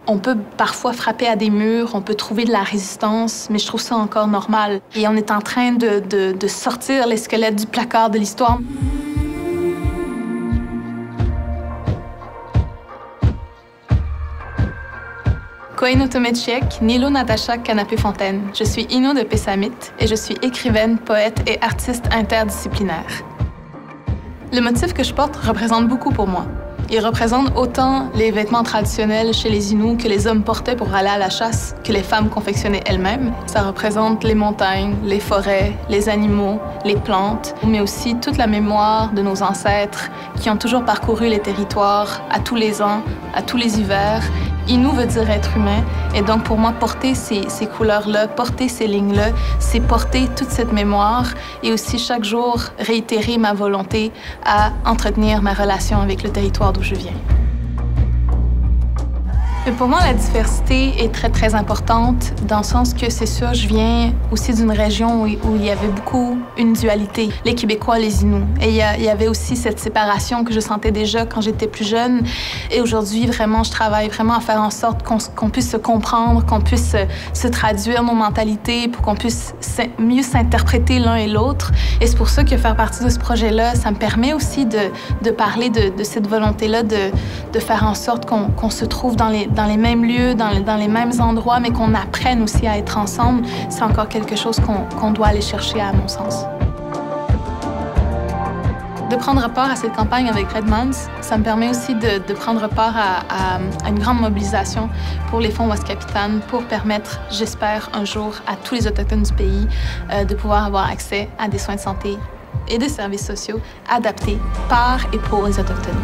On peut parfois frapper à des murs, on peut trouver de la résistance, mais je trouve ça encore normal. Et on est en train de sortir les squelettes du placard de l'histoire. Koino Tomeciek, Nilo Natasha Canapé-Fontaine. Je suis Ino de Pessamit et je suis écrivaine, poète et artiste interdisciplinaire. Le motif que je porte représente beaucoup pour moi. Il représente autant les vêtements traditionnels chez les Inuits que les hommes portaient pour aller à la chasse, que les femmes confectionnaient elles-mêmes. Ça représente les montagnes, les forêts, les animaux, les plantes, mais aussi toute la mémoire de nos ancêtres qui ont toujours parcouru les territoires à tous les ans, à tous les hivers. Inou veut dire être humain, et donc pour moi, porter ces couleurs-là, porter ces lignes-là, c'est porter toute cette mémoire et aussi chaque jour réitérer ma volonté à entretenir ma relation avec le territoire d'où je viens. Mais pour moi, la diversité est très, très importante dans le sens que c'est sûr, je viens aussi d'une région où il y avait beaucoup une dualité, les Québécois, les Inuits. Et il y avait aussi cette séparation que je sentais déjà quand j'étais plus jeune. Et aujourd'hui, vraiment, je travaille vraiment à faire en sorte qu'on puisse se comprendre, qu'on puisse se traduire nos mentalités pour qu'on puisse mieux s'interpréter l'un et l'autre. Et c'est pour ça que faire partie de ce projet-là, ça me permet aussi de parler de cette volonté-là, de faire en sorte qu'on se trouve dans les mêmes lieux, dans les mêmes endroits, mais qu'on apprenne aussi à être ensemble, c'est encore quelque chose qu'on doit aller chercher, à mon sens. De prendre part à cette campagne avec Redmans, ça me permet aussi de prendre part à une grande mobilisation pour les fonds Ouest-Capitane pour permettre, j'espère, un jour à tous les Autochtones du pays de pouvoir avoir accès à des soins de santé et des services sociaux adaptés par et pour les Autochtones.